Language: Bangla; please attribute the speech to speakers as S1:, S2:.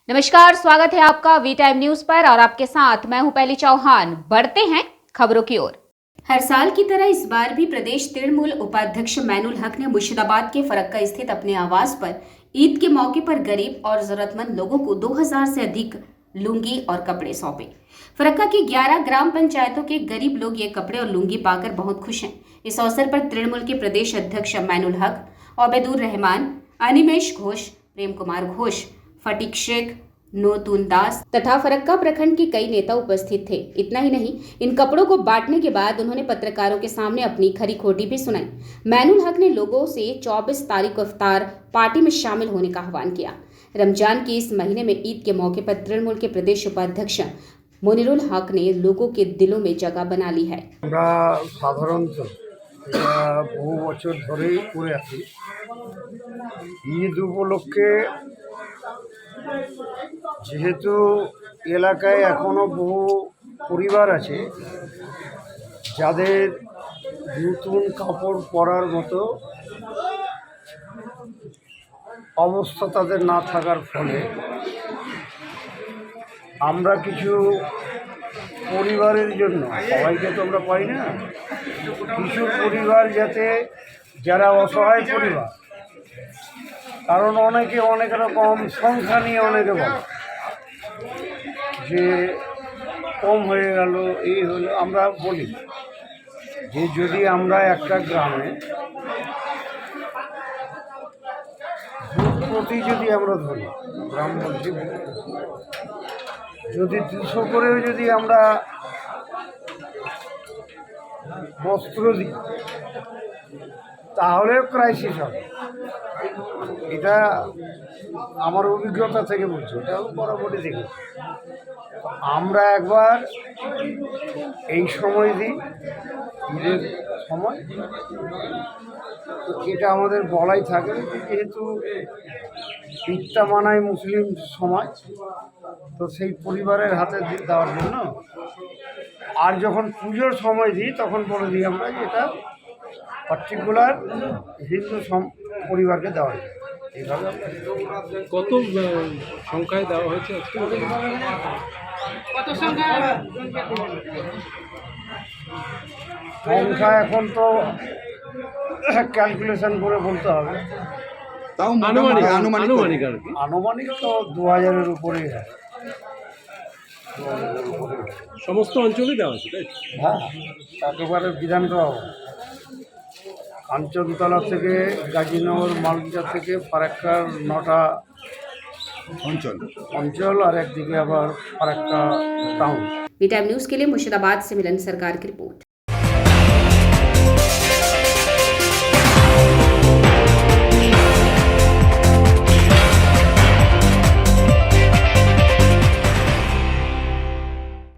S1: नमस्कार, स्वागत है आपका वी टाइम न्यूज पर और आपके साथ मैं हूं पहली चौहान। बढ़ते हैं खबरों की ओर। हर साल की तरह इस बार भी प्रदेश तृणमूल उपाध्यक्ष मैनुल हक ने मुर्शिदाबाद के फरक्का स्थित अपने आवास पर ईद के मौके पर गरीब और जरूरतमंद लोगों को 2000 से अधिक लुंगी और कपड़े सौंपे। फरक्का की 11 ग्राम पंचायतों के गरीब लोग ये कपड़े और लुंगी पाकर बहुत खुश हैं। इस अवसर पर तृणमूल के प्रदेश अध्यक्ष मैनुल हक, ओबैदुर रहमान, अनिमेश घोष, प्रेम कुमार घोष, फटीक शेख, नोतुन दास तथा फरक्का प्रखंड के कई नेता उपस्थित थे। इतना ही नहीं, इन कपड़ों को बांटने के बाद उन्होंने पत्रकारों के सामने अपनी खरी खोटी भी सुनाई। मैनुल हक ने लोगों से 24 तारीख को इफ्तार पार्टी में शामिल होने का आह्वान किया। रमजान के इस महीने में ईद के मौके पर तृणमूल के प्रदेश उपाध्यक्ष मनिरुल हक ने लोगों के दिलों में जगह बना ली है।
S2: বহু বছর ধরেই করে আছি। ঈদ উপলক্ষে যেহেতু এলাকায় এখনও বহু পরিবার আছে যাদের নতুন কাপড় পরার মতো অবস্থা তাদের না থাকার ফলে আমরা কিছু পরিবারের জন্য, সবাইকে তো আমরা পাই না, কিছু পরিবার যাতে যারা অসহায় পরিবার, কারণ অনেকে অনেক রকম সংখ্যা নিয়ে অনেকে বলে যে কম হয়ে গেল, এই হলো। আমরা বলি যে যদি আমরা একটা গ্রামে প্রতি যদি আমরা ধরি, গ্রাম বলছি, যদি 200 করেও যদি আমরা বস্ত্র দিই তাহলে ক্রাইসিস হবে। এটা আমার অভিজ্ঞতা থেকে বলছি, এটাও বরাবরই দেখি। আমরা একবার এই সময় দিই, ঈদের সময়, তো এটা আমাদের বলাই থাকে যেহেতু ঈদটা মানায় মুসলিম সমাজ, তো সেই পরিবারের হাতে দেওয়ার জন্য। আর যখন পুজোর সময় দিই তখন বলে দিই আমরা যে এটা পার্টিকুলার হিন্দু পরিবারকে দেওয়া যায়। এইভাবে
S3: কত সংখ্যায় দেওয়া হয়েছে আজকে?
S2: সংখ্যা এখন তো ক্যালকুলেশন করে বলতে হবে,
S3: তাও আনুমানিক আর কি।
S2: আনুমানিক তো 2000-এর উপরেই হয়।
S3: সমস্ত অঞ্চলে দেওয়া আছে, তাই?
S2: হ্যাঁ, একেবারে বিধানসভা, কাঞ্চনতলা থেকে গাজীনগর, মালদা থেকে ফারাক্কার 9টা অঞ্চল আর একদিকে আবার Farakka town.
S1: V Time News के लिए मुर्शिदाबाद से मिलन सरकार की रिपोर्ट।